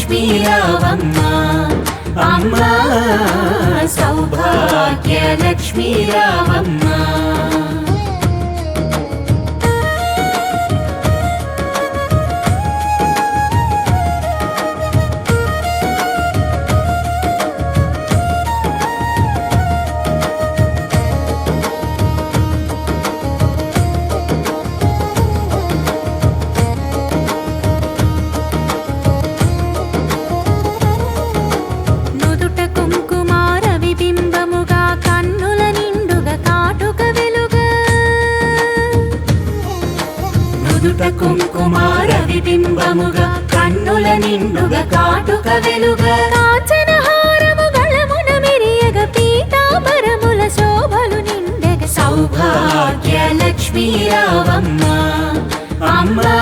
लक्ष्मी रावम्मा अम्मा सौभाग्य लक्ष्मी रावम्मा కుంకుమార విబింబముగా కన్నుల నిండుగా కాటుక వెలుగా కాంచన హారము గళమున మెరియగ పీతాంబరముల శోభలు నిండగ సౌభాగ్య లక్ష్మీ రావమ్మ అమ్మా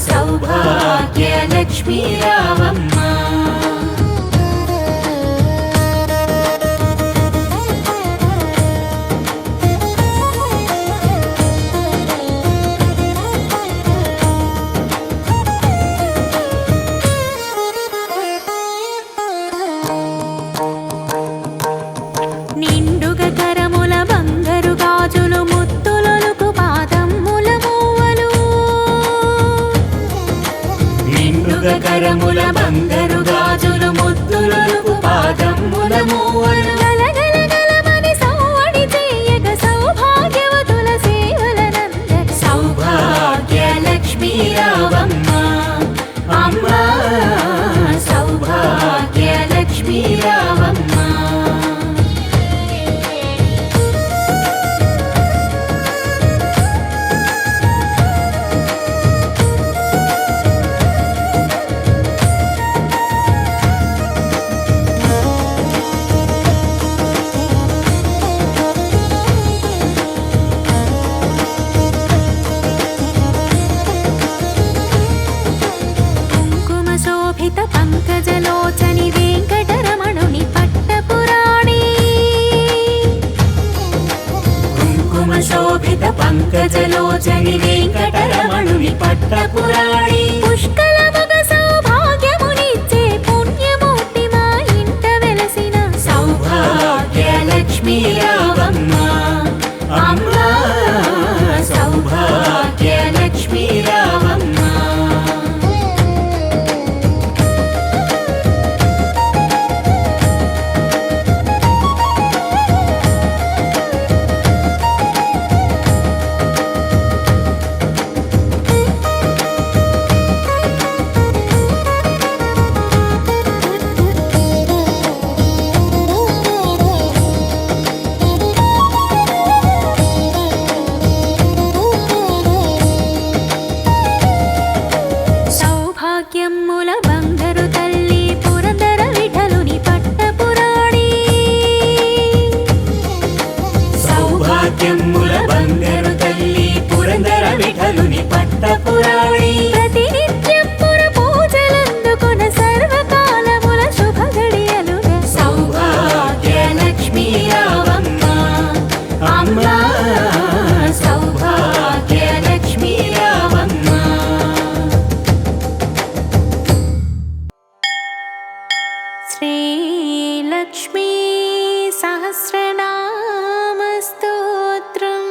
సౌభాగ్య లక్ష్మీ రావమ్మ కరముల బంగారు గాజులు ముద్దులకు పాదముల మూవలు గలగల గలమని సౌవడి చేయగ సౌభాగ్యవతుల సేవలనంద సౌభాగ్య లక్ష్మీ రావమ్మ అమ్మా సౌభాగ్య లక్ష్మీ రావమ్మ పంకజలోచని వెంకటరమణుని పట్టపురాణి కుంకుమ శోభిత పంకజలోచని వెంకటరమణుని పట్టపురాణి పుష్కలముగ సౌభాగ్యమునిచ్చే పుణ్యమూర్తి మా ఇంట వెలసిన సౌభాగ్య లక్ష్మీ రావమ్మ అమ్మా సౌభాగ్య లక్ష్మీ రావమ్మ श्रीलक्ष्मी सहस्रनामस्तोत्रम्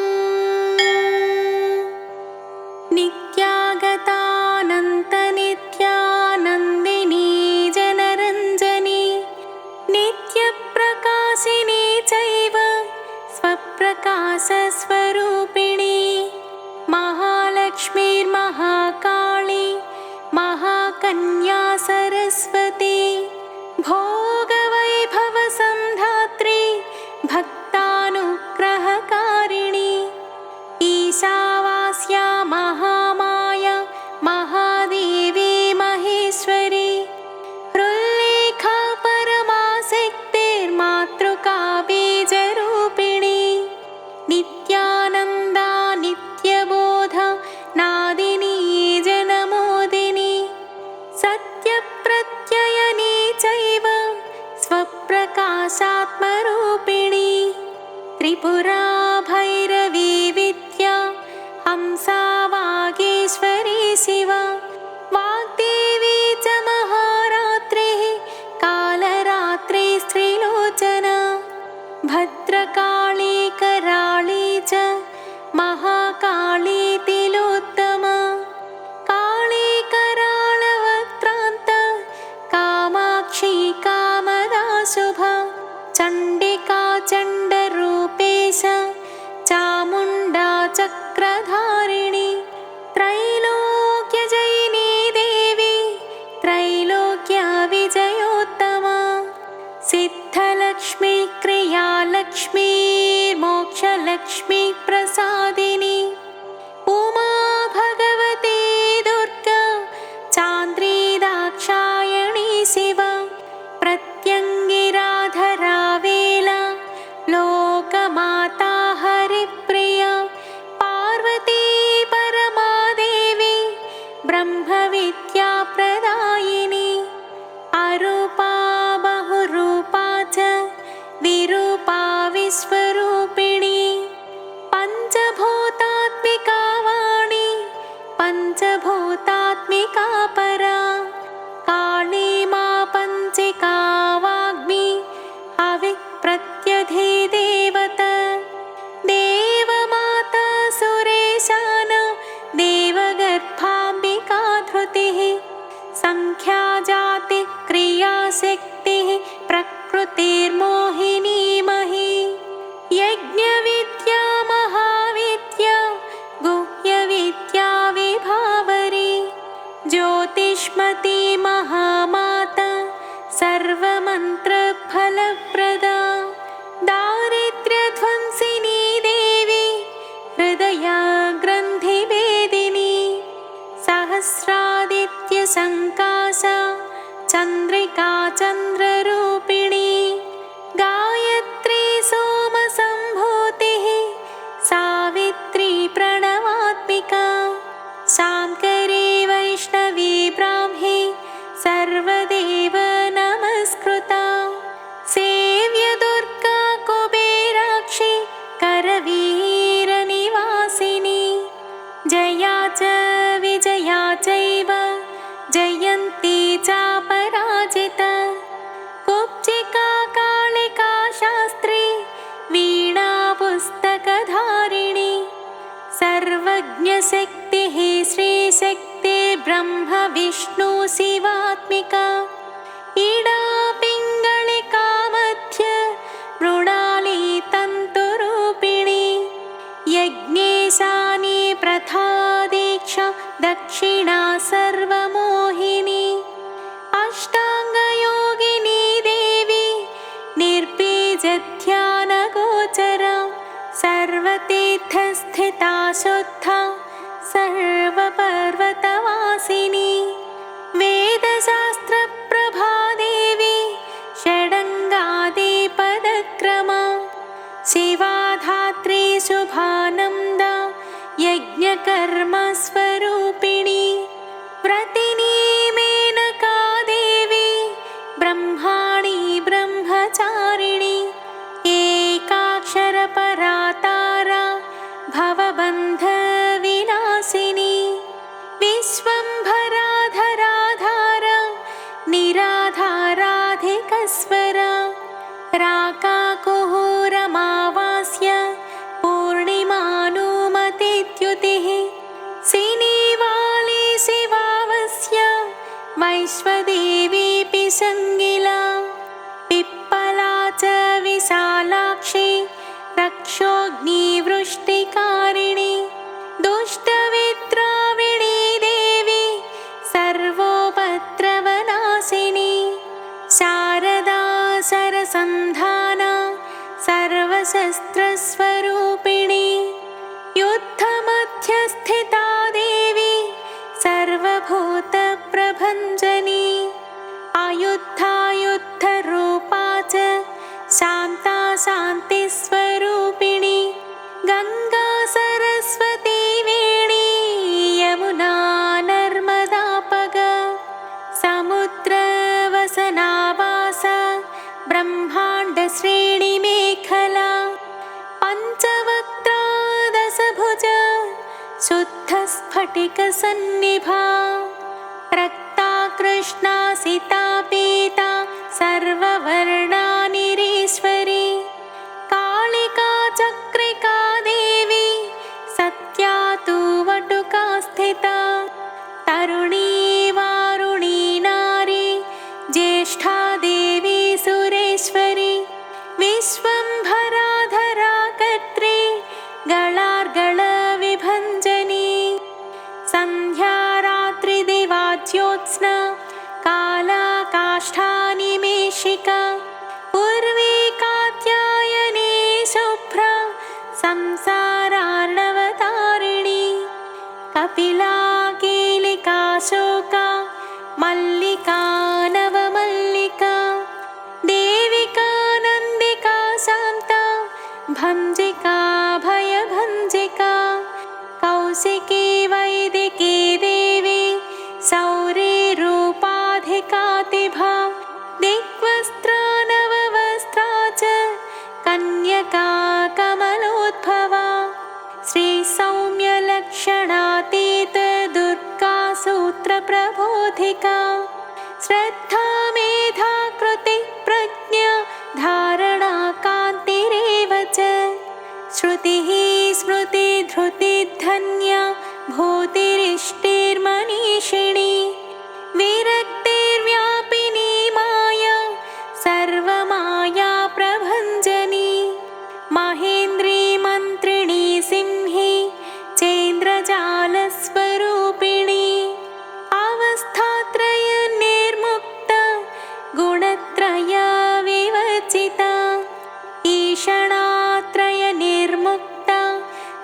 नित्यागतानन्तनित्यानन्दिनी जनरञ्जनी नित्यप्रकाशिनी चैव स्वप्रकाशस्वरूपिणी महालक्ष्मीर्महाकाली महाकन्या सरस्वती भोगवैभव संधात्री भक्तानुग्रहकारिणी ईशावास्या महामाया महादेवी महेश्वरी हृल्लेखा परमाशक्तिर्मातृका बीजरूपिणी नित्यानन्दा नित्यबोधा नादिनी जनमोदिनी सत्यप्रत्ययनी चैव स्वप्रकाशात्मरूपिणी त्रिपुरा भैरवी विद्या हंसा वागीश्वरी शिवा वाग्देवी च महा भद्रकाली कराळी च महाकाली तिलोत्तमा काली कराळवक्त्रान्त कामाक्षी कामदा शुभा चण्डिका चण्डरूपेश चामुण्डा चक्रधारिणी त्रैलोक्यजयिनी देवी त्रैलोक्यविजयोत्तमा सिद्धलक्ष्मी क्रियालक्ष्मी मोक्षलक्ष्मी प्रसादिनी उमा भगवती दुर्गा चान्द्री दाक्षायणी शिवा प्रत्यङ्गिराधरा वेला लोकमाता हरिप्रिया पार्वती परमादेवी ब्रह्मविद्या प्रदायिनी अरूपा बहुरूपा च विरूपा विश्वरूपिणी पञ्चभूतात्मिका वाणी पञ्चभूतात्मिका परा काली मा पञ्चिका वाग्मी हविप्रत्यधिदेवता देवमाता सुरेशान देवगर्भाम्बिका धृतिः संख्याजाति क्रियाशक्तिः प्रकृतिर्मोहिनी मही यज्ञविद्या महाविद्या गुह्यविद्या विभावरी ज्योतिष्मती महामाता सर्वमन्त्रफलप्रदा दारिद्र्यध्वंसिनी देवी हृदयग्रन्थिभेदिनी सहस्रादित्यसङ्कासा चन्द्रिका चन्द्ररूपिणी गायत्री सोमसम्भूतिः सावित्री प्रणवात्मिका शाङ्करी वैष्णवी ब्राह्मी सर्वदेव नमस्कृता सेव्यदुर्गा कुबेराक्षी करवीरनिवासिनी जया च विजया चैव जयन्ती चापराजिता कुब्जिका कालिका शास्त्री वीणा पुस्तकधारिणी सर्वज्ञशक्तिः श्रीशक्ति ब्रह्म विष्णु शिवात्मिका इडा पिङ्गलिका मध्य मृणाली तन्तुरूपिणी यज्ञेशानी प्रथा दीक्षा दक्षिणा सर्वमोहिनी अष्टाङ्गयोगिनी देवी निर्बीजध्यानगोचरा सर्वतीर्थस्थिता शुद्धा सर्वपर्वतवासिनी वेदशास्त्रप्रभा देवी षडङ्गादिपदक्रमा शिवाधात्री शुभानन्दा यज्ञकर्मस्वरूपिणी व्रतिनी मेनका देवी ब्रह्माणी ब्रह्मचारिणी एकाक्षरपरा तारा भवबन्धविनाशिनी विश्वम्भराधराधारा निराधाराधिकस्वरा राकाकुहूरमावास्य पूर्णिमानुमतिद्युतिः सिनीवाली शिवावस्य वैश्वदेवी पिशङ्गिला पिप्पला च विशालाक्षी रक्षोऽग्निवृष्टिकारिणी दुष्टविद्राविणी देवी सर्वोपद्रवनाशिनी शारदा सरसन्धाना सर्वशस्त्रस्वरूपिणी युद्धमध्यस्थिता देवी सर्वभूतप्रभञ्जनी आयुद्धायुद्धरूपा च शान्ता शान्तिस्वरूपिणी गङ्गा सरस्वती वेणी यमुना नर्मदापगा समुद्रवसनावासा ब्रह्माण्डश्रेणिमेखला पञ्चवक्त्रा दशभुजा शुद्धस्फटिकसन्निभा रक्ता कृष्णा सीता पीता सर्ववर्णानिरीश्वरी संसारार्णवतारिणी कपिला कीलिका शोका मल्लिका नवमल्लिका देविका नन्दिका शान्ता भञ्जिका भयभञ्जिका कौशिकी वैदिकी देवी सौरी रूपाधिकातिभा दिग्वस्त्रा नववस्त्रा च कन्यका कमलोद्भवा श्रीसौम्यलक्षणातीत दुर्गा सूत्रप्रबोधिका श्रद्धा मेधा कृतिः प्रज्ञा धारणा कान्तिरेव च श्रुतिः स्मृतिधृतिधन्या भूतिरिष्टिर्मनीषिणी विरक्तिर्व्यापिनी माया सर्वमाया प्रभञ्जनी महेन्द्री मन्त्रिणी सिंही चेन्द्रजालस्वरूपिणी अवस्थात्रय निर्मुक्ता गुणत्रय विवर्जिता ईषणात्रय निर्मुक्ता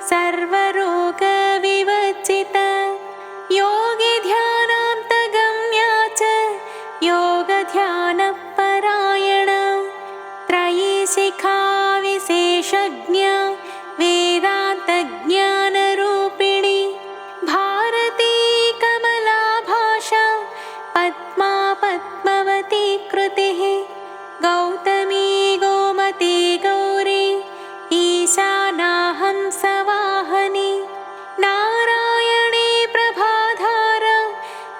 सर्वरोग विवर्जिता योगी ध्यानान्तगम्या च योगध्यानपरायणा त्रयीशिखा विशेषज्ञा वेदान्तज्ञानरूपिणी भारती कमला भाषा पद्मा पद्मवती कृतिः गौतमी गोमती गौरी ईशानाहं सवाहनी नारायणी प्रभाधारा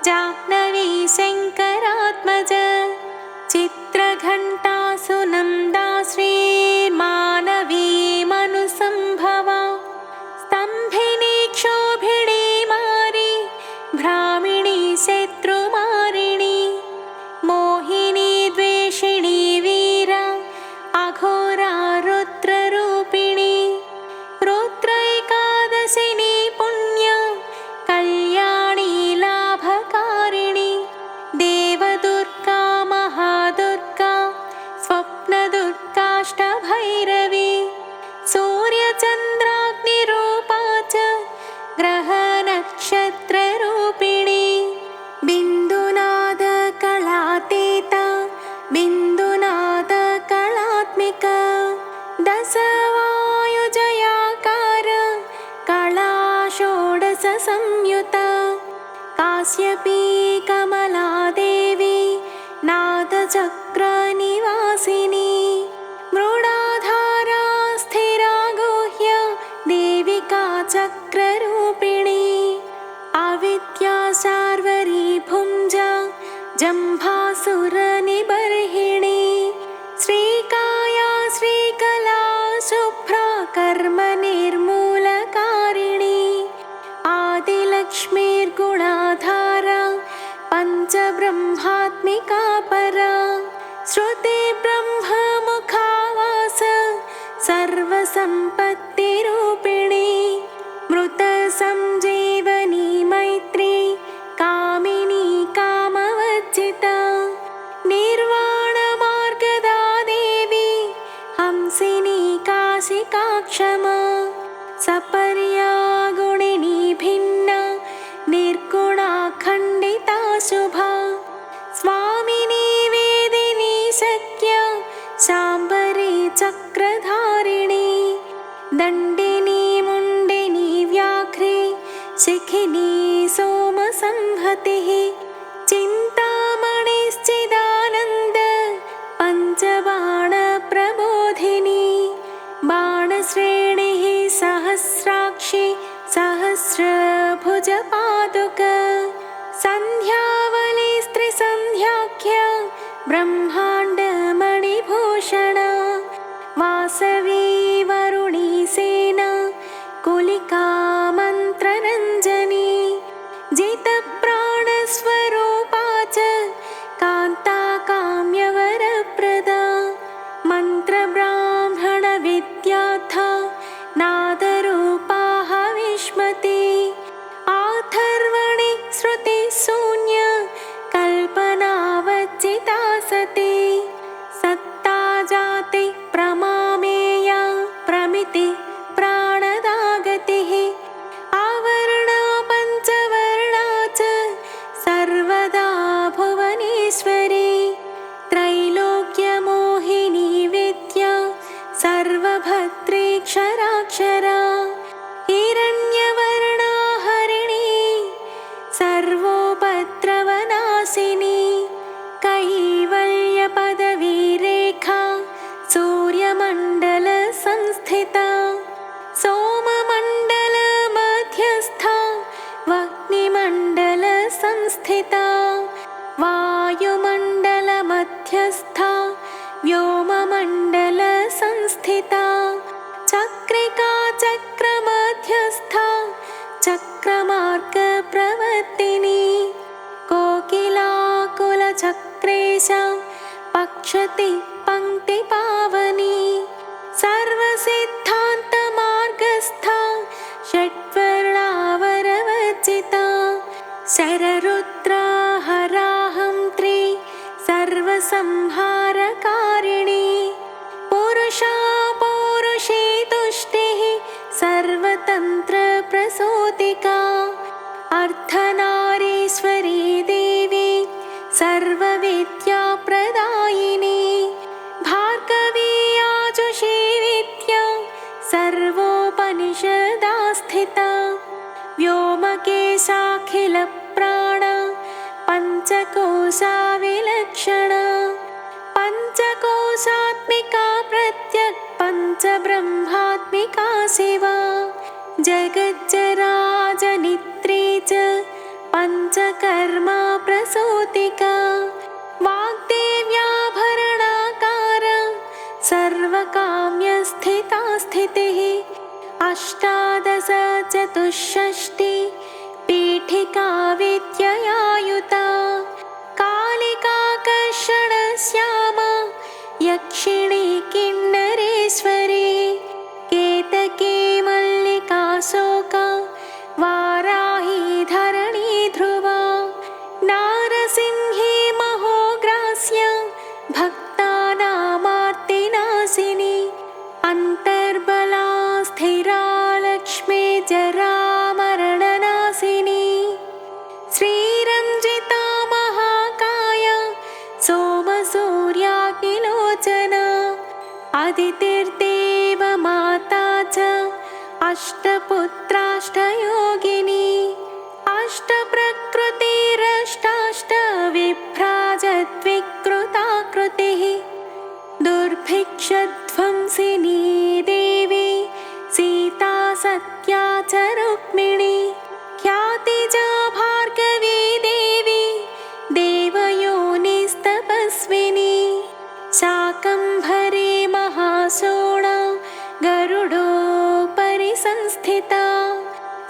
जाह्नवी शङ्करात्मजा चित्रघण्टा सुनन्दा श्रीमानवी मनुसम्भवा स्तम्भिनी क्षोभिणी मारी भ्रामिणी शत्रुमारिणी मोहिनी द्वेषिणी वीरा अघोरा रुद्ररूपिणी रुद्रैकादशिनी पुण्या कल्याणी लाभकारिणी देवदुर्गा महादुर्गा स्वप्नदुर्गाष्टभैरवी सूर्यचन्द्राग्निरूपा च ग्रहनक्षत्ररूपिणी बिन्दुनादकलातीता बिन्दुनादकलात्मिका दशवायुजयाकार कला षोडशसंयुता काश्यपी कमला देवी नादचक्रनिवासिनी मृडाधारा स्थिरा गुह्य देविका चक्ररूपिणी अविद्या शार्वरी भुञ्जा जम्भासुरनिबर्हिणी श्रीकाया श्रीकला शुभ्रा कर्मनिर्मूलकारिणी आदिलक्ष्मीर्गुणाधारा पञ्चब्रह्मात्मिका परा श्रुतिब्रह्ममुखावास सर्वसम्पत्तिरूपिणी मृतसञ्जीवनी मैत्री कामिनी कामवर्जिता निर्वाणमार्गदा देवी हंसिनी काशिका क्षमा सपर्या गुणिनी भिन्ना निर्गुणा खण्डिता शुभा स्वामिनी वेदिनी शक्या शाम्बरी चक्रधारिणी दण्डिनी मुण्डिनी व्याघ्री शिखिनी सोमसंहतिः चिन्तामणिश्चिदानन्द पञ्चबाणप्रबोधिनी बाणश्रेणिः सहस्राक्षी सहस्रभुजपादुका सन्ध्यावलिस्त्रिसन्ध्याख्या ब्रह्माण्डमणिभूषणा वासवी वरुणी सेना कुलिका मन्त्ररञ्जनी जितप्राणस्वरूपा च कान्ता काम्यवरप्रदा मन्त्रब्राह्मणविद्याथा नादरूपा हविष्मती आथर्वणि श्रुतिशून्य कल्पनावच्चिता सती वीरभद्रेक्षराक्षरा हिरण्यवर्णा हरिणी सर्वोपद्रवनाशिनी कैवल्यपदवीरेखा सूर्यमण्डलसंस्थिता सोममण्डलमध्यस्था वह्निमण्डलसंस्थिता वायुमण्डलमध्यस्था व्योममण्डलसंस्थिता चक्रिका चक्रमध्यस्था चक्रमार्गप्रवर्तिनी कोकिलाकुलचक्रेशा पक्षति पङ्क्तिपावनी सर्वसिद्धान्तमार्गस्था षट्वर्णावरवर्जिता शररुद्राहराहं त्रि सर्वसंहारकारिणी पुरुषा पौरुषे तुष्टिः सर्वतन्त्रप्रसूतिका अर्धनारीश्वरी देवी सर्वविद्याप्रदायिनी भार्गवी आजुषी विद्या सर्वोपनिषदास्थिता व्योमकेशाखिलप्राण पञ्चकोशाविलक्षणा पञ्चकोशात्मिका प्रत्यक् पञ्चब्रह्मात्मिका शिवा जगज्जराजनित्री च पञ्चकर्मा प्रसूतिका वाग्देव्याभरणाकार सर्वकाम्यस्थिता स्थितिः अष्टादश चतुष्षष्टि पीठिका विद्ययायुता कालिकाकर्षणश्यामा यक्षिणी किन्नरेश्वरी केतकी मल्लिकाशोका वाराही धरणी ध्रुवा नारसिंही महोग्रास्य भक्तानामार्तिनाशिनी अन्तर्बला स्थिरा लक्ष्मी जरामरणनाशिनी श्रीरञ्जिता महाकाया सोमसूर्याग्निलोचना अदितिर्देव माता च अष्टपुत्राष्टयोगिनी अष्टप्रकृतिरष्टाष्टविभ्राजद्विकृताकृतिः दुर्भिक्षध्वंसिनी देवी सीता सत्या च रुक्मिणी ख्यातिजा भार्गवी देवी देवयोनिस्तपस्विनी शाकम्भरी महाशोणा गरुडोपरि संस्थिता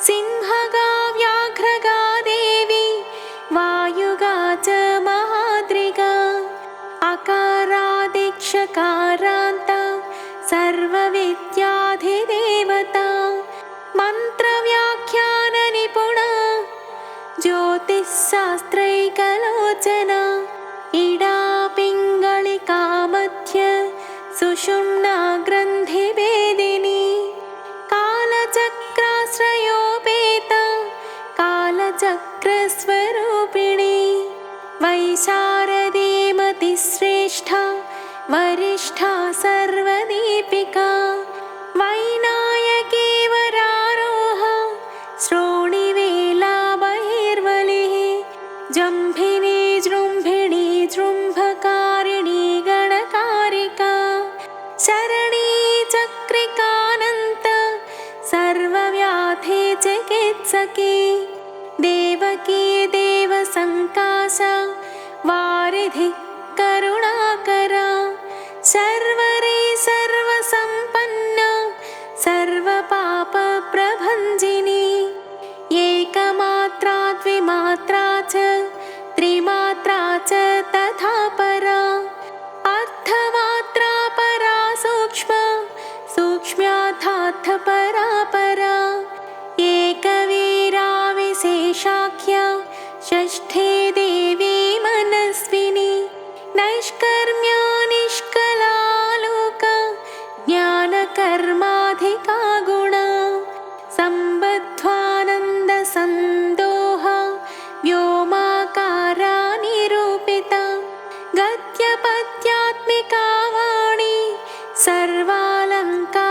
सिंहगा व्याघ्रगा देवी वायुगा च महाद्रिगा अकारादिक्षकारान्ता सर्वविद्याधिदेवता मन्त्रव्याख्याननिपुणा ज्योतिःशास्त्रैकलोचना इडा पिङ्गलिका मध्य सुषुम्ना ग्रन्थिभेदिनी कालचक्राश्रयोपेता कालचक्रस्वरूपिणी वैशारदीमतिश्रेष्ठा वरिष्ठा सर्वदीपिका वैनायकी वरारोहा श्रोणिवेला बहिर्वलिः जम्भिनी जृम्भिणी जृम्भकारिणी गणकारिका शरणी चक्रिकानन्त सर्वव्याधि चिकित्सकी देवकी देवसङ्काशा वारिधि करुणाकरा सर्वरी सर्वसम्पन्ना सर्वपापप्रभञ्जिनी एकमात्रा द्विमात्रा च त्रिमात्रा च तथा परा अर्धमात्रा परा सूक्ष्म सूक्ष्म्याथाथ परा परा एकवीरा विशेषाख्या षष्ठी देवी मनस्विनी नैष्कर्म्या निष्कलालोका ज्ञानकर्माधिका गुणा सम्बद्ध्वानन्दसन्दोहा व्योमाकारा निरूपिता गद्यपद्यात्मिका वाणी सर्वालङ्कार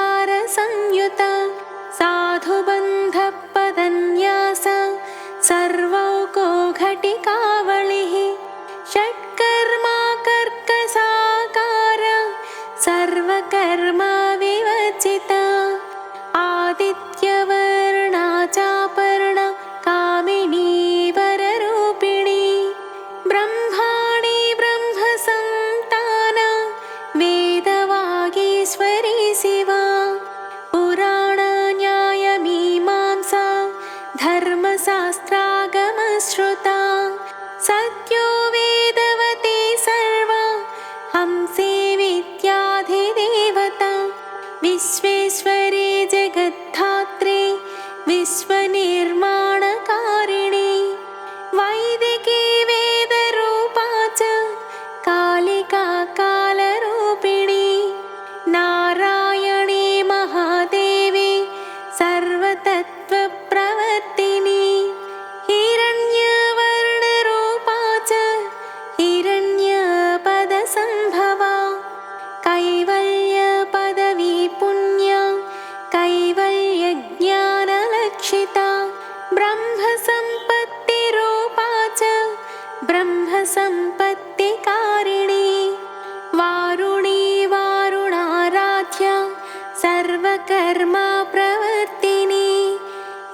सर्वकर्मा प्रवर्तिनी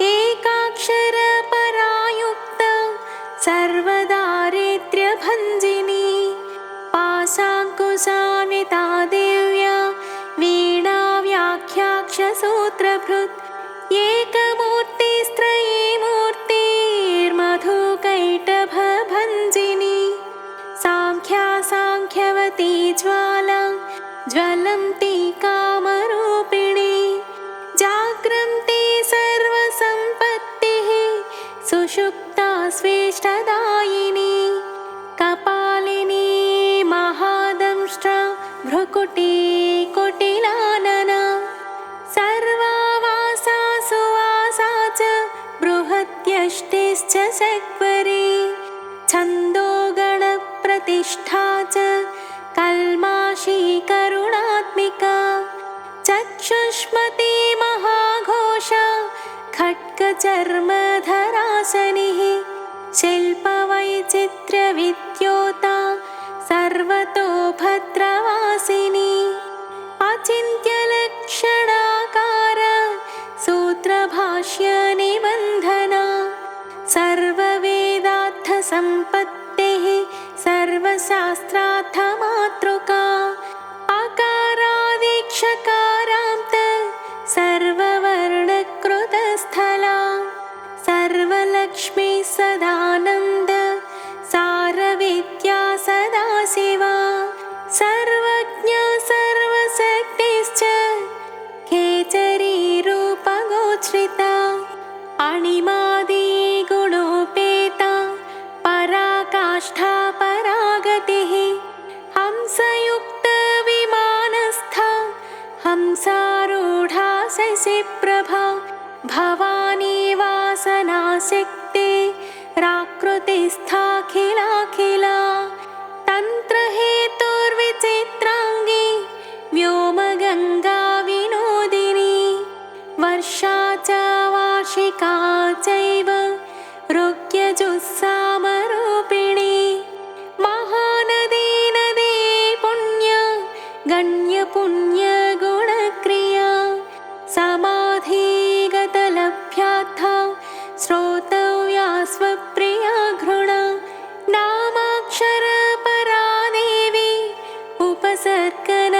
एकाक्षरपरायुक्ता सर्वदारिद्र्यभञ्जिनी पाशाङ्कुशान्विता दिव्या वीणा व्याख्याक्षसूत्रभृत् एकमूर्तिस्त्रयी मूर्तिर्मधुकैटभभञ्जिनी साङ्ख्या साङ्ख्यवती ज्वाला ज्वलन्ती कामरूपिणी जाग्रन्ते सर्वसम्पत्तिः सुषुप्ता स्वेष्टदायिनी कपालिनी महादंष्ट्रा भ्रुकुटी कुटिलानना सर्वावासा सुवासा च बृहत्यष्टिश्च शक्वरी छन्दोगणप्रतिष्ठा च कल्माषी करुणात्मिका चक्षुष्मती महाघोषा खड्गचर्मधराशनिः शिल्पवैचित्र्यविद्योता सर्वतो भद्रवासिनी अचिन्त्यलक्षणाकार सूत्रभाष्यनिबन्धना सर्ववेदार्थसम्पत्तेः सर्वशास्त्रार्थमातृका आकारादीक्षकारान्त सर्ववर्णकृतस्थला सर्वलक्ष्मी सदानन्द सारविद्या सदाशिवा सर्वज्ञा सर्वशक्तिश्च खेचरीरूपगोचरिता अणिमादिगुणोपेता पराकाष्ठा परागतिः हंसयुक्तविमानस्था हंसारूढा शशिप्रभा भवानी वासनाशक्ते राकृतिस्थाखिलाखिला तन्त्रहेतुर्विचित्राङ्गी व्योमगङ्गा विनोदिनी वर्षा च वार्षिका चैव ऋग्यजुस्सामरूपिणी महानदी नदी पुण्य गण्यपुण्यगुणक्रिया समाधिगतलभ्याथा श्रोतव्या स्वप्रिया घृणा नामाक्षरपरा देवी उपसर्गनखाञ्चिता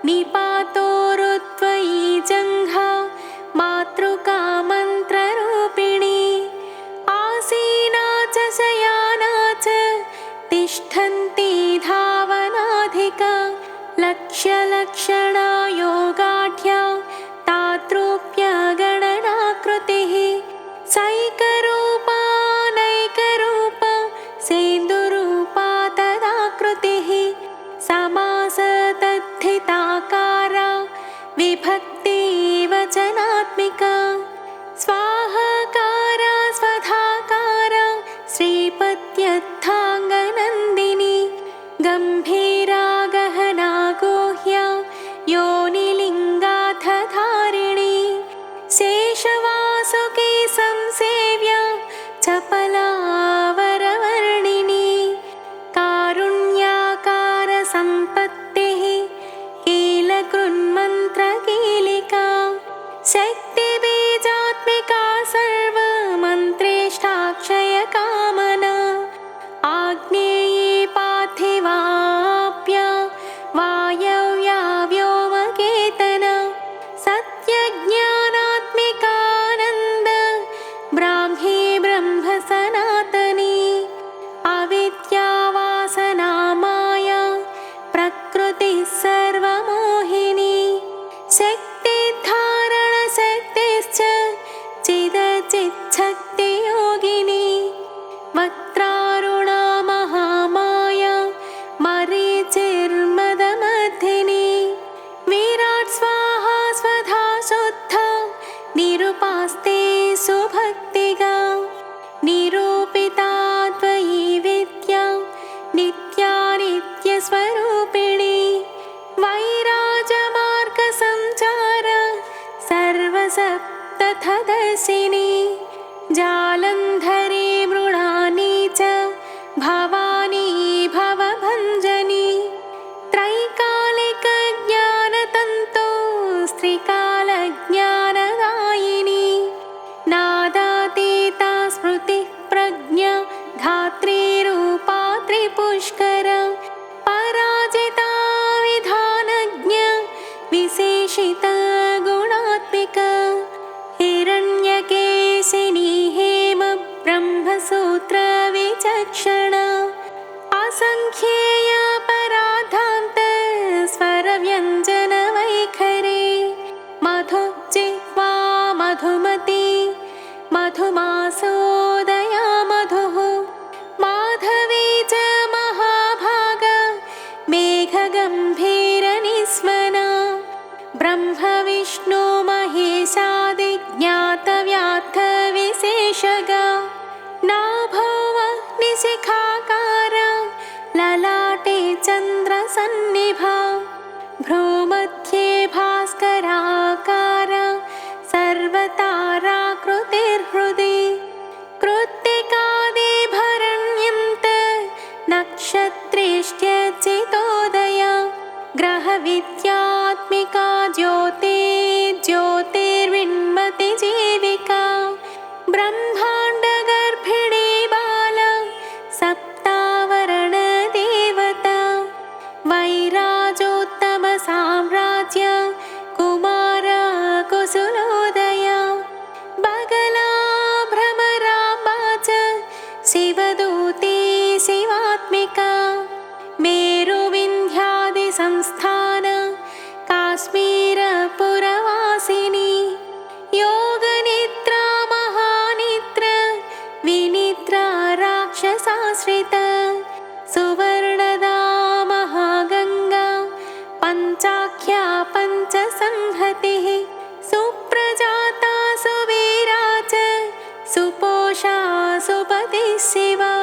निपातोरुत्वयी जङ्घा मातृका मन्त्ररूपिणी आसीना च शयाना च तिष्ठन्ती धावनाधिका लक्ष्यलक्षणा योगाढ्या ताद्रूप्यगणनाकृतिः सैकरूपा नैकरूपा सेन्दुरूपा तदाकृतिः समासतद्धिताकारा विभक्तिवचनात्मिका स्वाहाकारा स्वधाकारा श्रीपत्यर्थाङ्गनन्दिनी गम्भीरा गहना गुह्या योनिलिङ्गाधधारिणी शेषवासुकी संसेव्या चपलावरवर्णिनी कारुण्याकारसम्पत्तिः कीलकृन्मन्त्रकीलिका शक्तिबीजात्मिका सर्वमन्त्रेष्ठाक्षयकामना आग्नेयी पार्थिवाप्या वायव्या व्योमकेतना सत्यज्ञानात्मिकानन्द ब्राह्मी ब्रह्मसनातनी अविद्यावासना माया प्रकृतिः सर्वमोहिनी शक्तिधारणशक्तिश्च चिदचिच्छक्तियोगिनी वक्त्रारुणा महामाया मरीचिर्मदमर्धिनी विराट् स्वाहा स्वधा शुद्धा निरुपास्ते सुभक्तिगा निरूपिता त्वयि विद्या नित्या नित्यस्वरूपिणी वैराजमार्गसञ्चार सर्वसप्तथदर्शिनी जालन्धरी मृणानी च भवानी भवभञ्जनी त्रैकालिकज्ञानतन्तो गुणात्मिका हिरण्यकेशिनी हेम ब्रह्मसूत्र विचक्षणा असंख्येय पराधान्त स्वरव्यञ्जन वैखरी मधुजिह्वा मधुमती मधुमासोदया मधुः माधवी च महाभागा मेघगम्भीरनिस्वना ब्रह्म विष्णु महेशादि ज्ञातव्यात्थ विशेषगा नाभो निशिखाकारा ललाटे चन्द्रसन्निभा भ्रूमध्ये भास्कराकारा सर्वताराकृतिर्हृदि कृत्तिकादिभरण्यन्त नक्षत्रेष्ट्यचितोदया ग्रहविद्यात्मिका ज्योतिर्विण्मति जीविका ब्रह्माण्डगर्भिणी बाला सप्तावरणदेवता वैराजोत्तमसाम्राज्य कुमारा कुसुलोदया बगला भ्रमराम्बा च शिवदूती शिवात्मिका मेरुविन्ध्यादिसंस्थान काश्मीरपुरवासिनी योगनिद्रा महानिद्र विनिद्रा राक्षसाश्रिता सुवर्णदा महागङ्गा पञ्चाख्या पञ्चसंहतिः सुप्रजाता सुवीरा च सुपोषा सुपतिः शिवा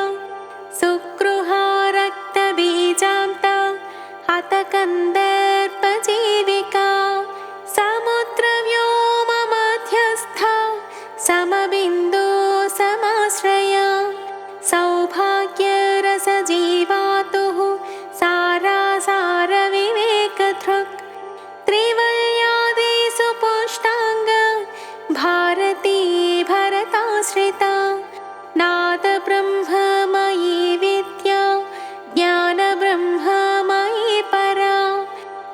सुगृहा रक्तबीजान्ता हतकन्दर्पजीविका समुद्रव्योममध्यस्था समबिन्दु समाश्रया सौभाग्यरसजीवातुः सारासारविवेकधृक् त्रिवल्यादिषु पुष्टाङ्ग भारती भरताश्रिता नादब्रह्ममयी विद्या ज्ञानब्रह्ममयी परा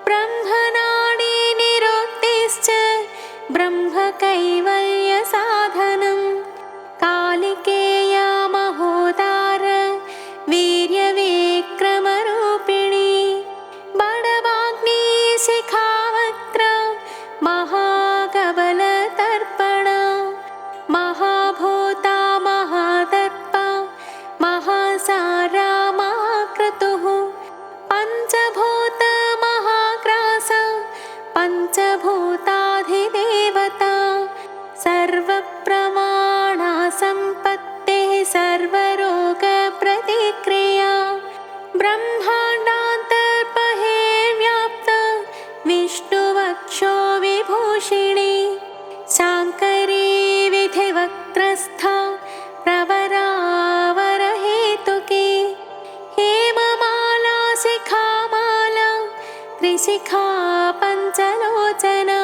ब्रह्मनाडी निरुक्तिश्च ब्रह्मकैवल्यसाधनं कालिकेया महोदार वीर्यविक्रमरूपिणी बडवाग्नी शिखावक्त्र महाकबलतर्पणा महाभूता महादर्पा महासारा महाक्रतुः पञ्चभूत महाग्रास पञ्चभूताधिदेवता सर्वप्रमाणा सम्पत्तिः सर्वरोगप्रतिक्रिया ब्रह्माण्डान्तर्बहिर्व्याप्त विष्णुवक्षो विभूषिणी शाङ्करी विधिवक्त्रस्था प्रवरावरहेतुकी हेममाला शिखामाला त्रिशिखा पञ्चलोचना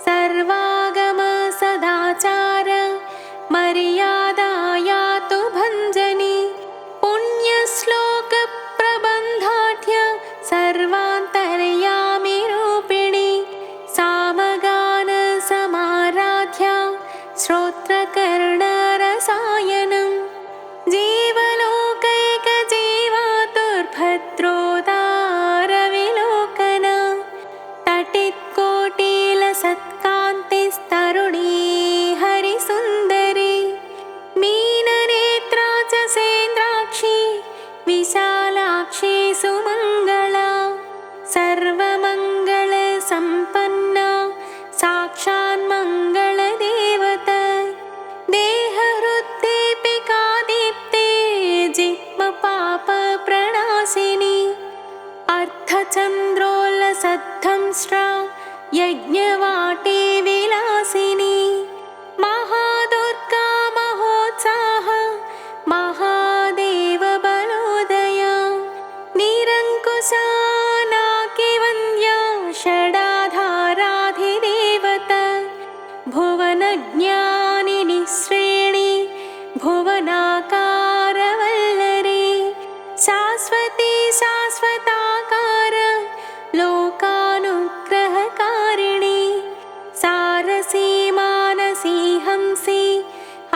सर्वागम सदाचार मर्यादा यातु भञ्जनी पुण्यश्लोकप्रबन्धाढ्य सर्वान्तर्यामि रूपिणी सामगान समाराध्या श्रोत्रकर्णरसायनं जीवलोकैकजीवातुर्भद्रोदारविलोकना तटित्कोटिलसत्कान्तिस्तरुणी हरिसुन्दरी मीननेत्रा च सेन्द्राक्षी विशालाक्षी सुमङ्गला सर्वमङ्गलसम्पन्ना साक्षान्मङ्गलदेवता देहहृद्दीपे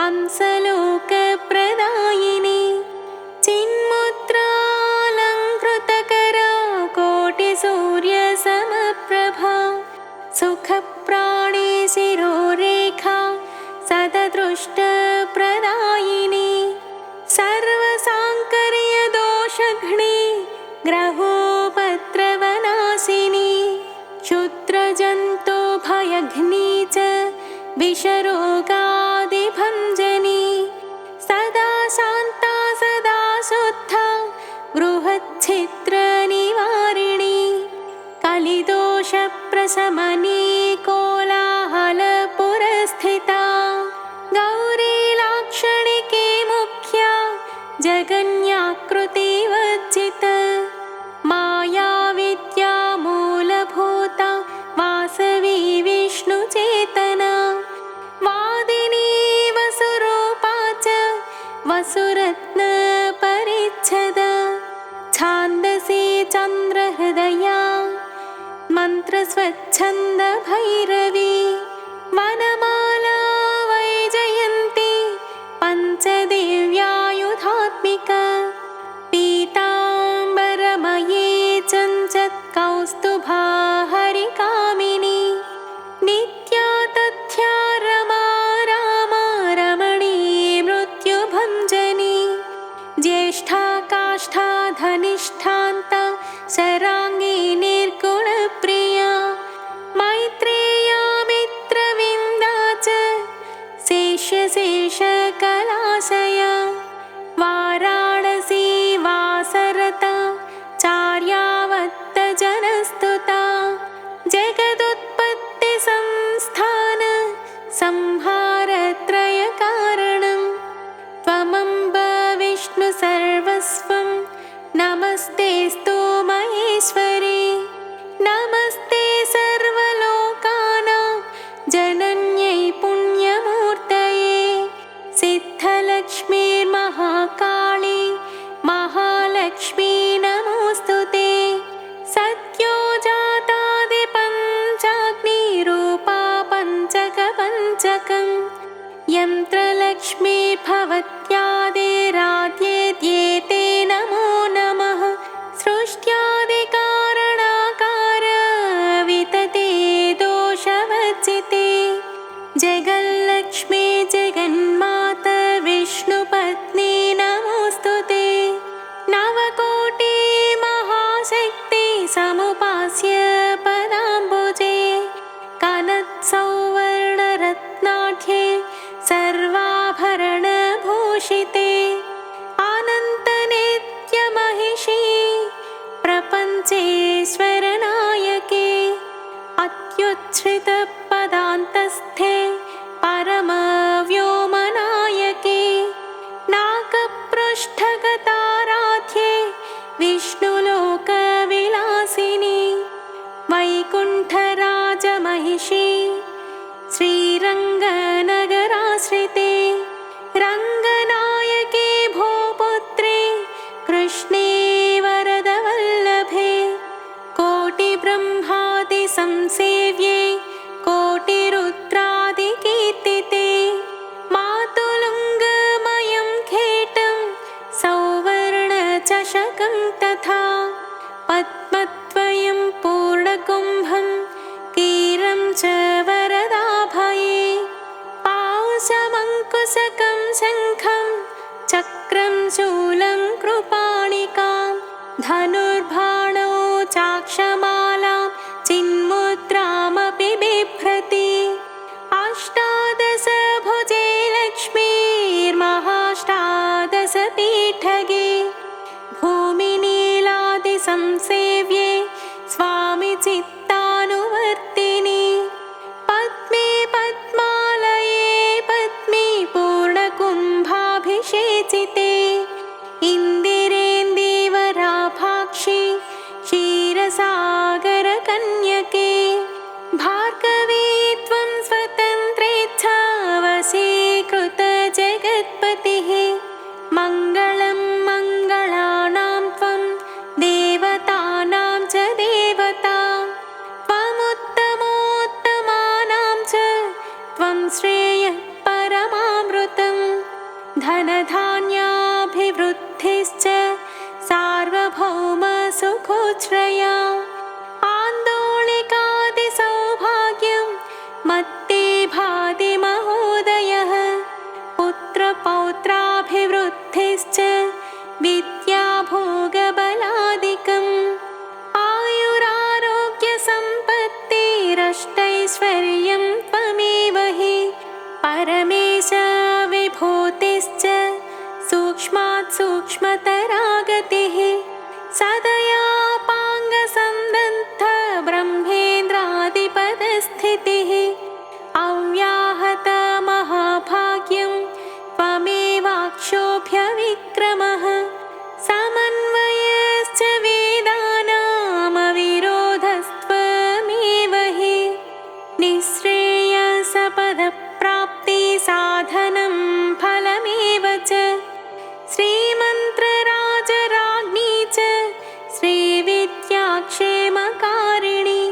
हंसलोकप्रदायिनी चिन्मुद्रालङ्कृतकरा कोटिसूर्यसमप्रभा सुखप्राणे शिरोरेखा सतदृष्टप्रदायिनी सर्वसाङ्कर्यदोषघ्नी ग्रहोपद्रवनाशिनी क्षुद्रजन्तो भयघ्नी च विषरोगादिभञ्जनी सदा शान्ता सदा शुद्धा बृहच्छिद्रनिवारिणी कलिदोषप्रशमनी कोलाहलपुरस्थिता गौरी लाक्षणिके मुख्या जगन्याकृतिवर्जित माया विद्या मूलभूता वासवी विष्णुचेतना वादिनी वसुरूपा च वसुरत्नपरिच्छदा छान्दसी चन्द्रहृदया मन्त्रस्वच्छन्दभैरवी वनमाला वैजयन्ती पञ्चदेव्यायुधात्मिका पीताम्बरमयी चञ्चत्कौस्तुभा हरिकामिनी नित्या तथ्या रमा रामा रमणी मृत्युभञ्जनी ज्येष्ठा काष्ठा धनिष्ठान्ता शराङ्गी निर्गुणप्रिया मैत्रेया मित्रविन्दा च शेषकलाशया वाराणसी वासरता चार्यावत्तजनस्तुता जगदुत्पत्तिसंस्थान संहारत्रयकारणं त्वमम्ब विष्णुसर्वस्वं नमस्तेऽस्तु महेश्वरी नमस्ते सर्वलोकानां जनन्यै पुण्यमूर्तये सिद्धलक्ष्मीर्महाकाली महालक्ष्मी नमोऽस्तुते सत्यो जातादिपञ्चाग्निरूपा पञ्चकपञ्चकं यन्त्रलक्ष्मीर्भवत्यादिराध्येत्येते नमो नमः सृष्ट्यादिकारणाकार वितते दोषवर्जिते जगल्लक्ष्मी जगन्माता विष्णुपत्नी नमोऽस्तुते नवकोटि महाशक्ति समुपास्य पदाम्बुजे कनत्सौवर्णरत्नाढ्ये सर्वाभरणभूषिते अनन्तनित्यमहिषी प्रपञ्चेश्वरनायके अत्युच्छ्रितपदान्तस्थे परमव्योमनायके नागपृष्ठगताराध्ये विष्णुलोकविलासिनी वैकुण्ठराजमहिषी श्रीरङ्गनगराश्रिते रङ्गनायके भूपुत्रे कृष्णे वरदवल्लभे कोटिब्रह्मादिसंसेव्ये कोटिरुद्रादिकीर्तिते मातुलुङ्गमयं खेटं सौवर्णचषकं तथा पद्मद्वयं पूर्णकुम्भं कीरं च वरदाभये पाशमङ्कुशकं शङ्खं चक्रं शूलं कृपाणिकां धनुर्बाणौ चाक्षमालां चिन्मुद्रामपि बिभ्रति अष्टादशभुजे लक्ष्मीर्महाष्टादशपीठगे भूमिनीलादिसंसेव्ये स्वामि चित्तानुवर्तिनि पद्मे पद्मालये पद्मे पूर्णकुम्भाभिषेचिते इन्दिरेन्दीवराभाक्षि क्षीरसागरकन्यके भार्गवी त्वं स्वतन्त्रेच्छा वशीकृतजगत्पतिः मङ्गलं मङ्गलानां त्वं देवतानां च देवता त्वमुत्तमोत्तमानां च त्वं श्रेयः परमामृतम् धनधान्याभिवृद्धिश्च सार्वभौमसुखोच्छ्रया आन्दोलिकादिसौभाग्यं मत्ते भाति महोदयः पुत्रपौत्राभिवृद्धिश्च विद्याभोगबलादिकम् आयुरारोग्यसम्पत्तिरष्टैश्वर्यं त्वमेव हि परमेश विभूतिश्च सूक्ष्मात् सूक्ष्मतरा गतिः सदयापाङ्गसन्दन्थ ब्रह्मेन्द्रादिपदस्थितिः अव्याहत महाभाग्यं त्वमेवाक्षोभ्यविक्रमः समन्वयश्च वेदानामविरोधस्त्वमेव हि निःश्रेयसपदप्राप्ति साधनं फलमेव च श्रीमन्त्रराजराज्ञी च श्रीविद्याक्षेमकारिणी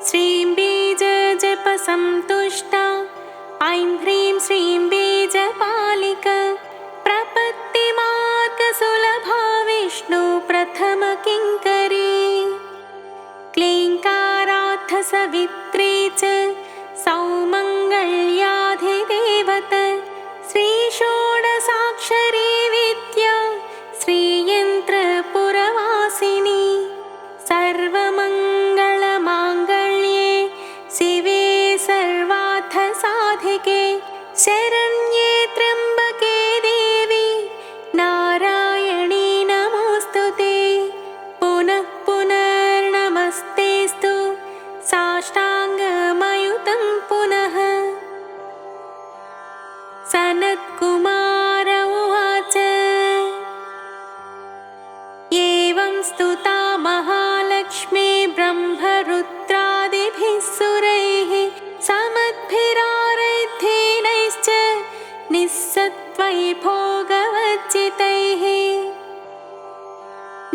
श्रीं बीजजपसन्तुष्टा ऐं ह्रीं श्रीं बीजपालिका प्रपत्तिमार्गसुलभा विष्णुप्रथमकिङ्करी क्लीङ्कारार्थसवित्री च सौमङ्गल्याधिदेवता श्रीषोडशाक्षरी विद्या श्रीयन्त्रपुरवासिनी सर्वमङ्गलमाङ्गल्ये शिवे सर्वार्थसाधिके शरण्ये त्र्यम्बके देवी नारायणी नमोऽस्तुते पुनः पुनर्नमस्तेऽस्तु साष्टाङ्गमयुतं पुनः सनत्कुमार उवाच एवं स्तुता महालक्ष्मी ब्रह्मरुद्रादिभिः सुरैः समद्भिराराध्यैश्च निःसत्त्वैर्भोगवर्जितैः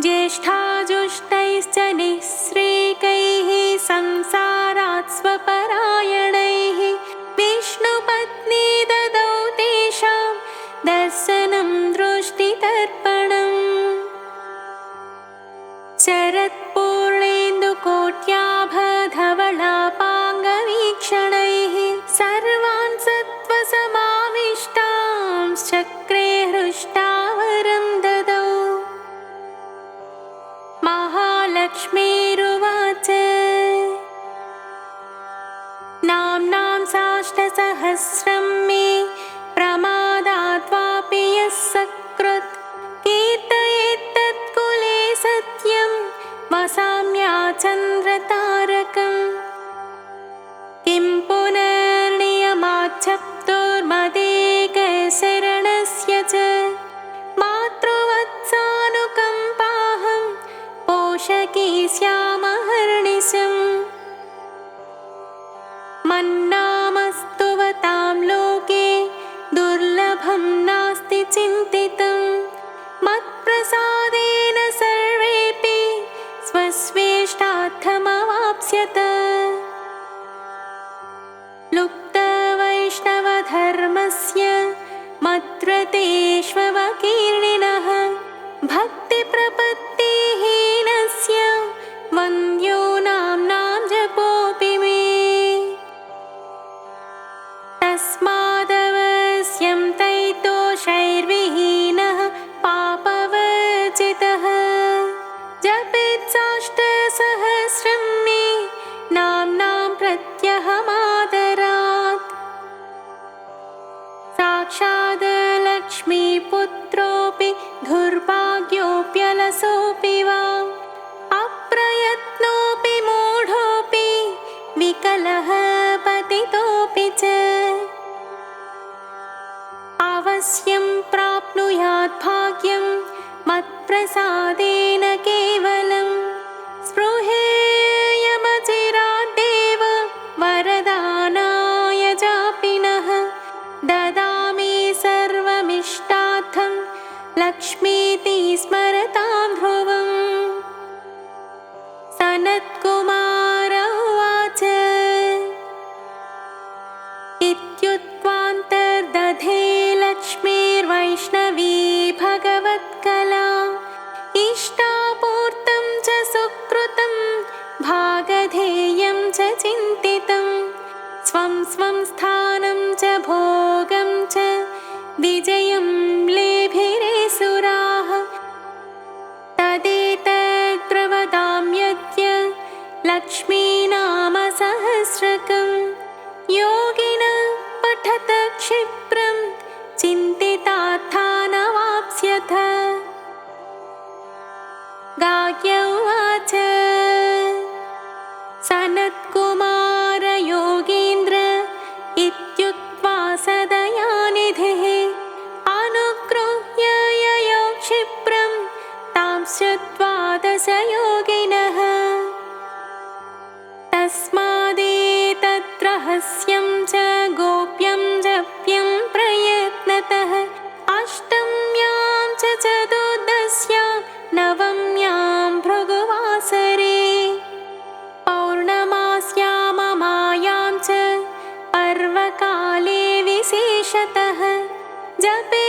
ज्येष्ठाजुष्टैश्च निःश्रेकैः संसारात् स्वपरायणैः विष्णुपत्नी ददौ तेषां दर्शनं दृष्टितर्पणम् शरत्पूर्णेन्दुकोट्याभधवलापाङ्गवीक्षणैः सर्वान् सत्त्वसमाविष्टां चक्रे हृष्टावरं ददौ महालक्ष्मीरुवाच नाम्नां साष्टसहस्रं मे प्रमादाद्वापि यः सकृत् कीर्तयेत्तत्कुले सत्यं वसाम्याचन्द्रतारकम् किं पुनर्नियमाच्छप्तोर्मदेकशरणस्य च मातृवत्सानुकम्पाहं पोषकी स्यामहर्निशम् मन्नामस्तुवतां लोके दुर्लभं नास्ति चिन्तितं मत्प्रसादेन सर्वेऽपि स्वस्वेष्टार्थमवाप्स्यत लुप्तवैष्णवधर्मस्य मद्व्रतेष्वकीर्णिनः भक्तिप्रपत्तिहीनस्य वन्द्यो नाम्नां जपोऽपि मे तस्मादवश्यं तैतोषैर्विहीनः पापवर्जितः जपेत्साष्टसहस्रं मे नाम्नां प्रत्यहमादरात् साक्षाद् लक्ष्मीपुत्रोऽपि दुर्भाग्योऽप्यलसोऽपि वा अप्रयत्नोऽपि मूढोऽपि विकलः पतितोऽपि च अवश्यं प्राप्नुयात् भाग्यं मत्प्रसादेन केवलं स्पृहेयमचिराद्देव वरदानाय चापिनः ददामि सर्वमिष्टार्थं लक्ष्मीति स्मरतां ध्रुवम् सनत्कुमार उवाच इत्युक्त्वान्तर्दधे लक्ष्मीर्वैष्णवी स्वं स्वं स्थानं च भोगं च विजयं लेभिरे सुराः तदेतद्ब्रवतां यद्य लक्ष्मीनामसहस्रकं योगिनः पठत क्षिप्रं चिन्तितार्थानवाप्स्यथ गाग्य उवाच सनत्कुमार योगीन्द्र इत्युक्त्वा सदयानिधिः अनुगृह्य ययौ क्षिप्रं तां श्रुत्वा दशयोगिनः तस्मादेतद्रहस्यं च गोप्यं जप्यं प्रयत्नतः अष्टम्यां च चतुर्दश्यां नवम्यां भृगुवासरे पौर्णमास्याममायां च पर्वकाले विशेषतः जपे